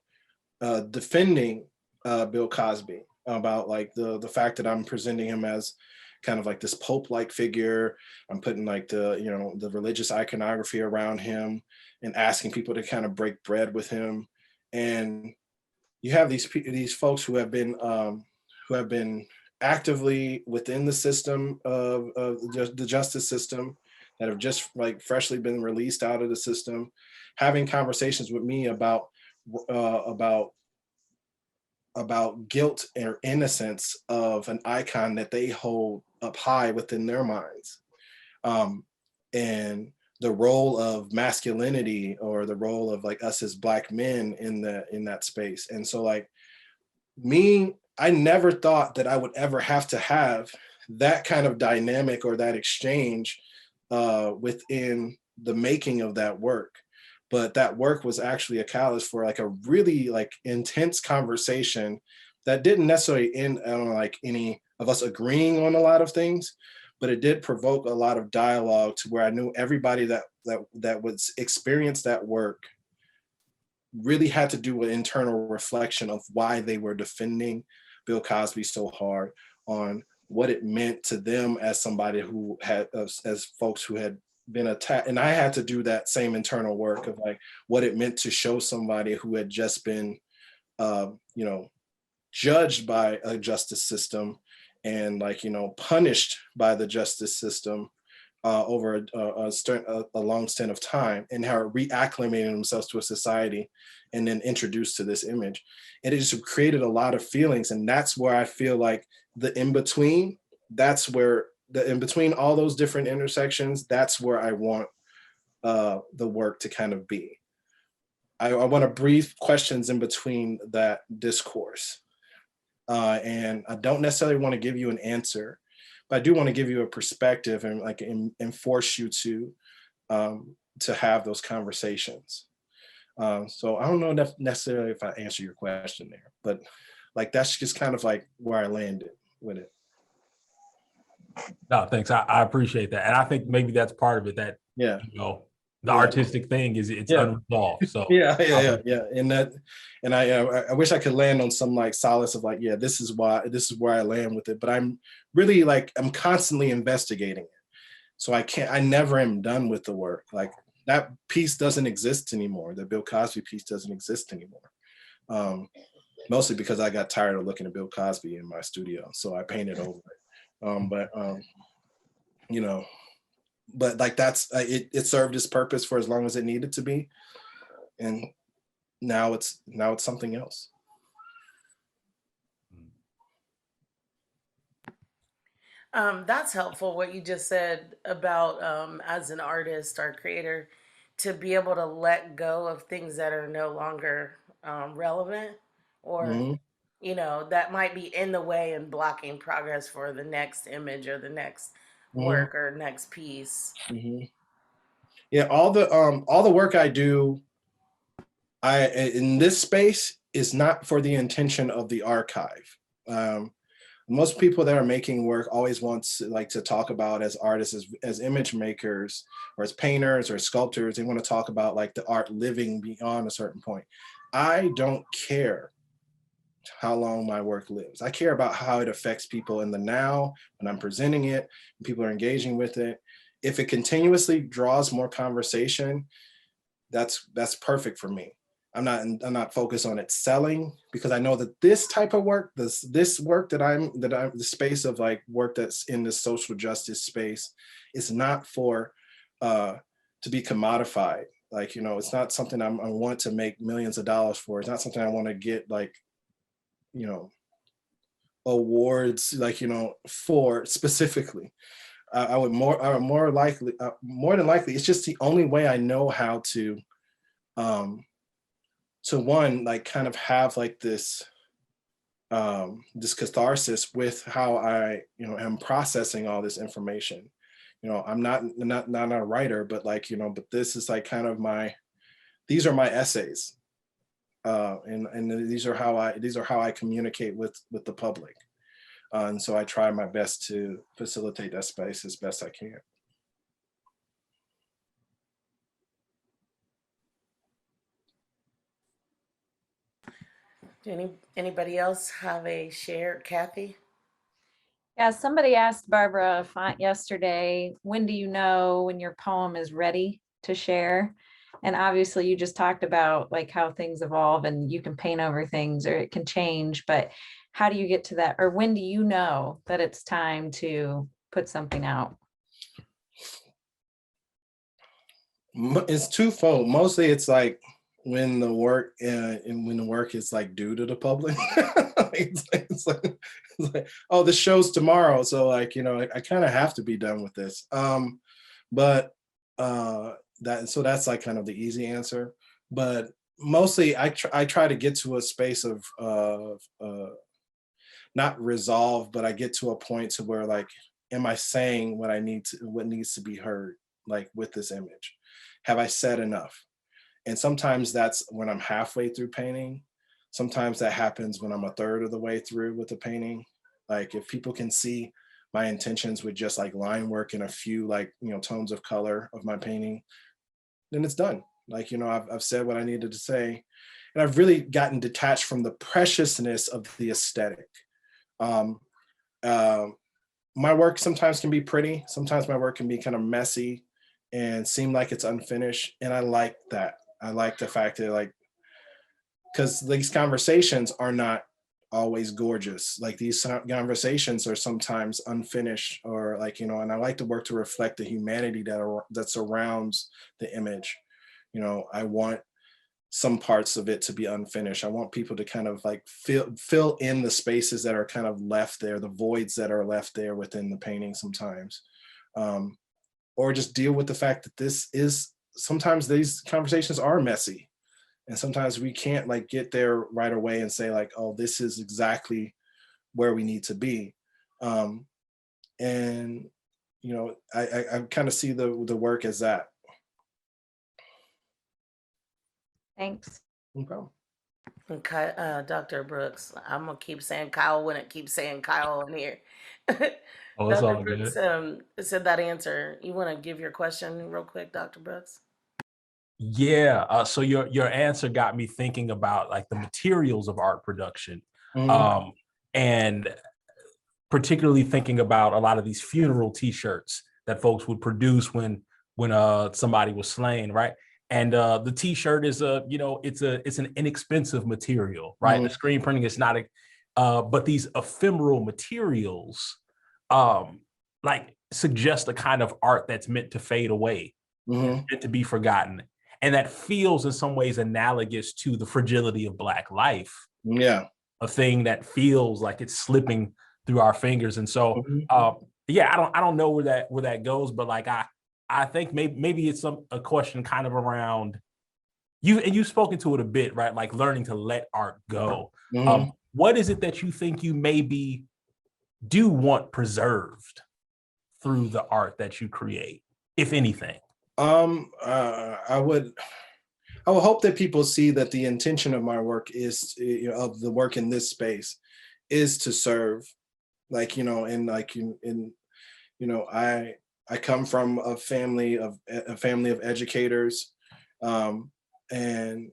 defending Bill Cosby, about like the fact that I'm presenting him as kind of like this Pope-like figure. I'm putting like the religious iconography around him and asking people to kind of break bread with him. And you have these folks who have been actively within the system of the justice system, that have just like freshly been released out of the system, having conversations with me about guilt or innocence of an icon that they hold up high within their minds, and the role of masculinity, or the role of like us as Black men in that space. And so like me, I never thought that I would ever have to have that kind of dynamic or that exchange within the making of that work. But that work was actually a catalyst for like a really like intense conversation that didn't necessarily end on like any of us agreeing on a lot of things, but it did provoke a lot of dialogue to where I knew everybody that would experience that work really had to do an internal reflection of why they were defending Bill Cosby so hard, on what it meant to them as somebody who had, as folks who had been attacked. And I had to do that same internal work of like what it meant to show somebody who had just been, you know, judged by a justice system and like, you know, punished by the justice system over a long stint of time, and how reacclimating themselves to a society and then introduced to this image. And it just created a lot of feelings. And that's where I feel like the in-between, that's where the in-between all those different intersections, that's where I want the work to kind of be. I want to breathe questions in between that discourse. And I don't necessarily want to give you an answer, but I do want to give you a perspective and like and force you to have those conversations. So I don't know necessarily if I answer your question there, but like that's just kind of like where I landed with it. No, thanks. I appreciate that. And I think maybe that's part of it, that, Yeah. you know, the Yeah. artistic thing is it's Yeah. unresolved. So yeah. And that, and I wish I could land on some like solace of like, yeah, this is where I land with it. But I'm really like, I'm constantly investigating it. So I never am done with the work. Like that piece doesn't exist anymore. The Bill Cosby piece doesn't exist anymore. Mostly because I got tired of looking at Bill Cosby in my studio. So I painted over it. You know, but like that's, it served its purpose for as long as it needed to be. And now it's something else. That's helpful what you just said about as an artist or creator to be able to let go of things that are no longer relevant, or Mm-hmm. you know, that might be in the way and blocking progress for the next image or the next Mm-hmm. work or next piece. Mm-hmm. Yeah, all the work I do, in this space is not for the intention of the archive. Most people that are making work always want to like to talk about as artists, as image makers, or as painters or sculptors. They want to talk about like the art living beyond a certain point. I don't care how long my work lives. I care about how it affects people in the now when I'm presenting it, and people are engaging with it. If it continuously draws more conversation, that's perfect for me. I'm not focused on it selling, because I know that this type of work, this work that I'm the space of like work that's in the social justice space, is not for to be commodified. Like, you know, it's not something I want to make millions of dollars for. It's not something I want to get like, you know, awards like, you know, for specifically. I would more than likely, it's just the only way I know how to one, like kind of have like this this catharsis with how I, you know, am processing all this information. You know, I'm not a writer, but like, you know, but this is like kind of these are my essays. And these are how I communicate with the public. And so I try my best to facilitate that space as best I can. Anybody else have a share? Kathy? Yeah, somebody asked Barbara Font yesterday, when do you know when your poem is ready to share? And obviously you just talked about like how things evolve and you can paint over things or it can change, but how do you get to that? Or when do you know that it's time to put something out? It's twofold. Mostly it's like when the work is like due to the public. it's like, oh, the show's tomorrow, so like, you know, I kind of have to be done with this. But that's like kind of the easy answer. But mostly I try to get to a space of not resolve, but I get to a point to where like, am I saying what needs to be heard, like with this image? Have I said enough? And sometimes that's when I'm halfway through painting. Sometimes that happens when I'm a third of the way through with the painting. Like if people can see my intentions with just like line work and a few like, you know, tones of color of my painting, then it's done. Like, you know, I've said what I needed to say, and I've really gotten detached from the preciousness of the aesthetic. Um, um, my work sometimes can be pretty. Sometimes my work can be kind of messy and seem like it's unfinished. And I like that. I like the fact that, like, because these conversations are not always gorgeous. Like, these conversations are sometimes unfinished, or like, you know, and I like the work to reflect the humanity that surrounds the image. You know, I want some parts of it to be unfinished. I want people to kind of like fill in the spaces that are kind of left there, the voids that are left there within the painting sometimes. Um, or just deal with the fact that this is, sometimes these conversations are messy. And sometimes we can't like get there right away and say like, oh, this is exactly where we need to be. Um, and, you know, I kind of see the work as that. Thanks. No problem. And Dr. Brooks, I'm gonna keep saying Kyle when it keeps saying Kyle in here. Oh, it's Dr. all Brooks good. said that answer. You want to give your question real quick, Dr. Brooks? Yeah. So your answer got me thinking about like the materials of art production, Mhm. and particularly thinking about a lot of these funeral T-shirts that folks would produce when somebody was slain, right? And the T-shirt is it's an inexpensive material, right? The Mhm. screen printing is not but these ephemeral materials, like suggest a kind of art that's meant to fade away, Mhm. meant to be forgotten, and that feels in some ways analogous to the fragility of Black life, Yeah. a thing that feels like it's slipping through our fingers. And so, Mhm. yeah, I don't know where that goes, but like I think maybe it's a question kind of around you, and you've spoken to it a bit, right? Like learning to let art go. Mhm. What is it that you think you maybe do want preserved through the art that you create, if anything? I would hope that people see that the intention of my work is, you know, of the work in this space, is to serve. Like, you know, and like in you know, I come from a family of educators, um, and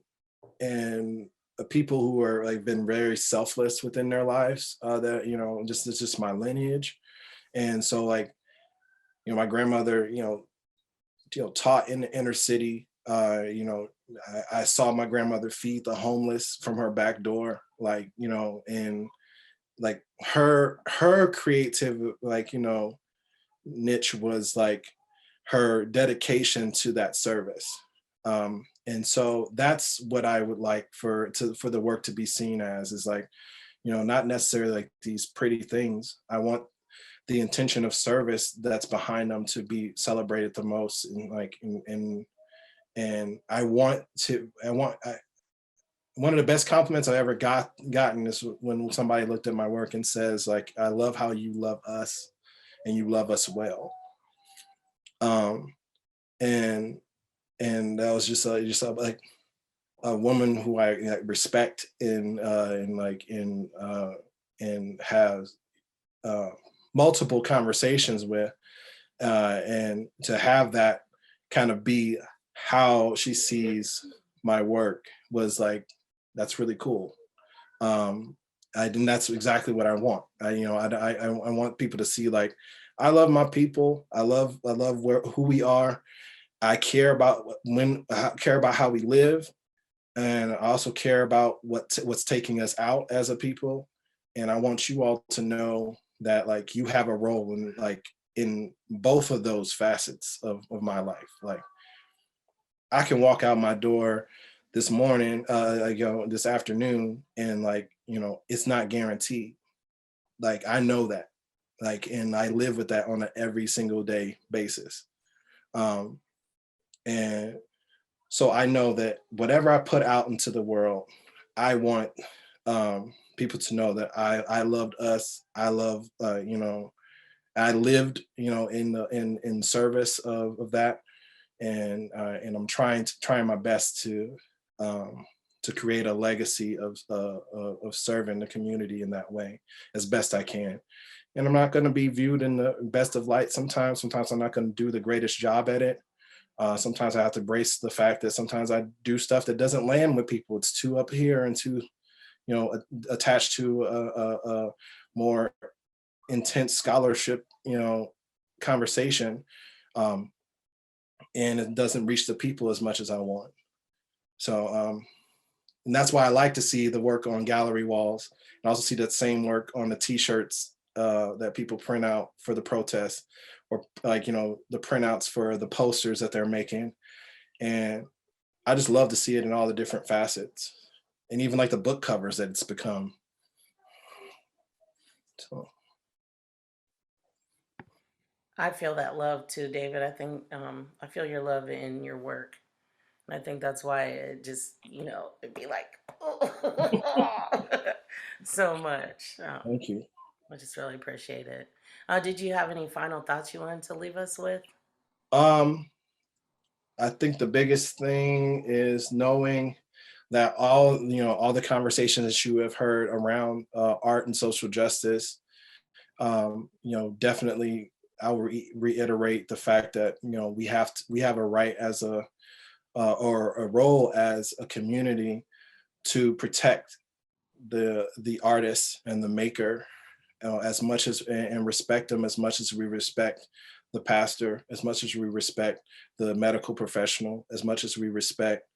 and people who are like been very selfless within their lives. That, you know, just it's just my lineage, and so like, you know, my grandmother, you know, taught in the inner city. You know, I saw my grandmother feed the homeless from her back door, like, you know, and like her creative, like, you know, niche was like her dedication to that service. And so that's what I would like for the work to be seen as, is like, you know, not necessarily like these pretty things. I want the intention of service that's behind them to be celebrated the most, and like, and one of the best compliments I ever gotten is when somebody looked at my work and says like, I love how you love us and you love us well. um and that was just like a woman who I, like, respect and have uh multiple conversations with, and to have that kind of be how she sees my work was like, that's really cool. And that's exactly what I want. I want people to see like, I love my people. I love who we are. I care about care about how we live, and I also care about what's taking us out as a people. And I want you all to know that like you have a role in like in both of those facets of my life. Like, I can walk out my door this morning, this afternoon, and like, you know, it's not guaranteed. Like, I know that, like, and I live with that on an every single day basis. Um, and so I know that whatever I put out into the world, I want people to know that I loved us. I love, you know, I lived, you know, in service of that, and I'm trying my best to create a legacy of serving the community in that way as best I can. And I'm not going to be viewed in the best of light sometimes. Sometimes I'm not going to do the greatest job at it. Sometimes I have to brace the fact that sometimes I do stuff that doesn't land with people. It's too up here and too, attached to a more intense scholarship, conversation. And it doesn't reach the people as much as I want. So, and that's why I like to see the work on gallery walls, and also see that same work on the t-shirts that people print out for the protests, or the printouts for the posters that they're making. And I just love to see it in all the different facets, and even like the book covers that it's become. So. I feel that love too, David. I think I feel your love in your work. And I think that's why it just, it'd be like, so much. Thank you. I just really appreciate it. Did you have any final thoughts you wanted to leave us with? I think the biggest thing is knowing that all the conversations that you have heard around art and social justice, definitely I will reiterate the fact that we have a right as or a role as a community to protect the artist and the maker as much as, and respect them as much as we respect the pastor, as much as we respect the medical professional, as much as we respect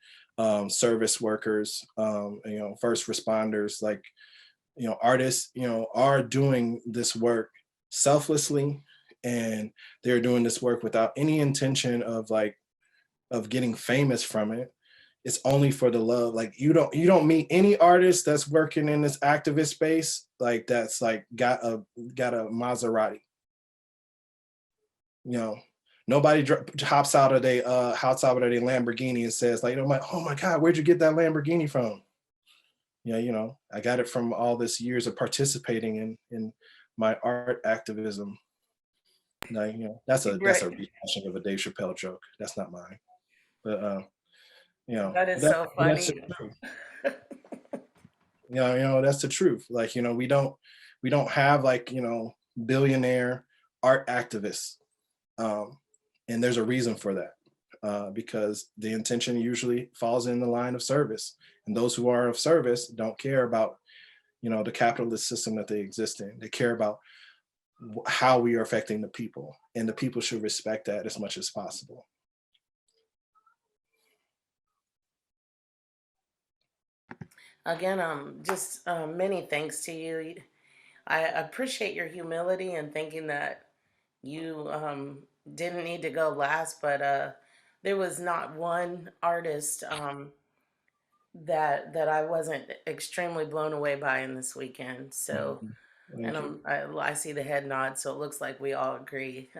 service workers, first responders. Like, artists, are doing this work selflessly, and they're doing this work without any intention of getting famous from it. It's only for the love. Like, you don't meet any artist that's working in this activist space that's got a Maserati. Nobody hops out of their Lamborghini and says oh my God, where'd you get that Lamborghini from? Yeah, I got it from all this years of participating in my art activism. That's a rehashing of a Dave Chappelle joke. That's not mine. But that is so funny. That's the truth. That's the truth. We don't have billionaire art activists, and there's a reason for that, because the intention usually falls in the line of service, and those who are of service don't care about the capitalist system that they exist in. They care about how we are affecting the people, and the people should respect that as much as possible. Again, just many thanks to you. I appreciate your humility and thinking that you didn't need to go last, but there was not one artist that I wasn't extremely blown away by in this weekend. So, and I see the head nod, so it looks like we all agree.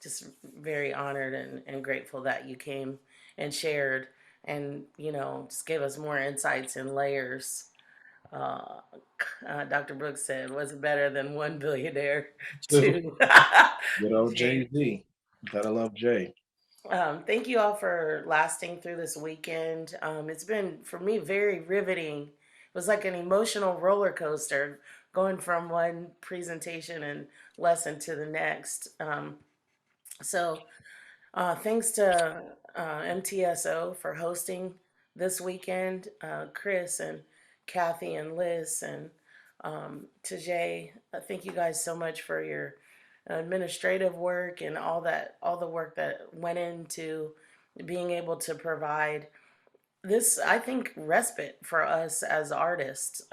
Just very honored and grateful that you came and shared, and just gave us more insights and layers. Dr. Brooks said, was it better than one billionaire? Two. Good old Jay-Z. Gotta love Jay. Thank you all for lasting through this weekend. It's been, for me, very riveting. It was like an emotional roller coaster going from one presentation and lesson to the next. So thanks to MTSO for hosting this weekend, Chris and Kathy and Liz and to Jay. Thank you guys so much for your administrative work and all the work that went into being able to provide this, I think, respite for us as artists.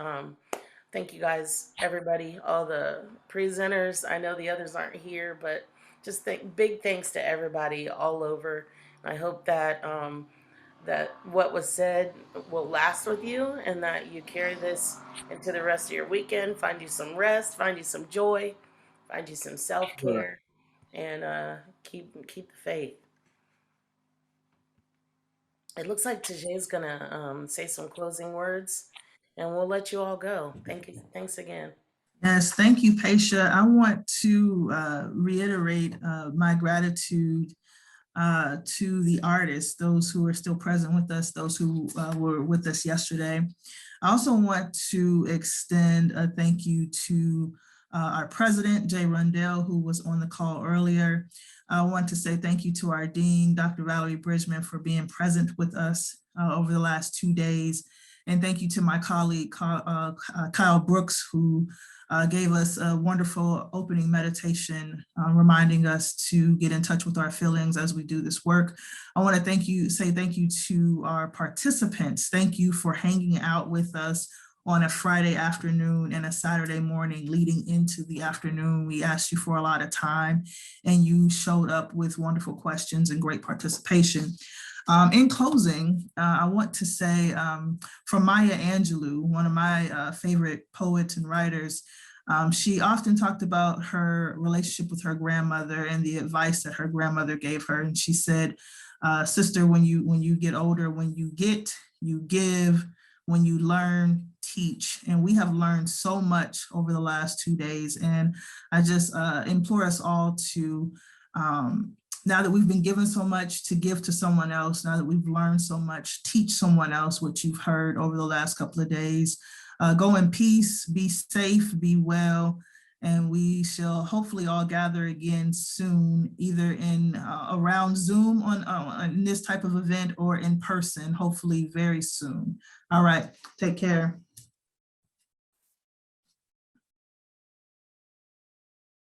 Thank you guys, everybody, all the presenters. I know the others aren't here, but just big thanks to everybody all over. I hope that that what was said will last with you, and that you carry this into the rest of your weekend. Find you some rest, find you some joy, find you some self-care, and keep the faith. It looks like Tajay's gonna say some closing words, and we'll let you all go. Thank you. Thanks again. Yes, thank you, Paisha. I want to reiterate my gratitude to the artists, those who are still present with us, those who were with us yesterday. I also want to extend a thank you to our president, Jay Rundell, who was on the call earlier. I want to say thank you to our dean, Dr. Valerie Bridgman, for being present with us over the last 2 days. And thank you to my colleague, Kyle Brooks, who gave us a wonderful opening meditation, reminding us to get in touch with our feelings as we do this work. I want to say thank you to our participants. Thank you for hanging out with us on a Friday afternoon and a Saturday morning leading into the afternoon. We asked you for a lot of time and you showed up with wonderful questions and great participation. In closing, I want to say from Maya Angelou, one of my favorite poets and writers, she often talked about her relationship with her grandmother and the advice that her grandmother gave her. And she said, sister, when you get older, when you get, you give, when you learn, teach. And we have learned so much over the last 2 days. And I just implore us all to, now that we've been given so much, to give to someone else. Now that we've learned so much, teach someone else what you've heard over the last couple of days. Go in peace, be safe, be well, and we shall hopefully all gather again soon, either in around Zoom on this type of event or in person, hopefully very soon. All right, take care.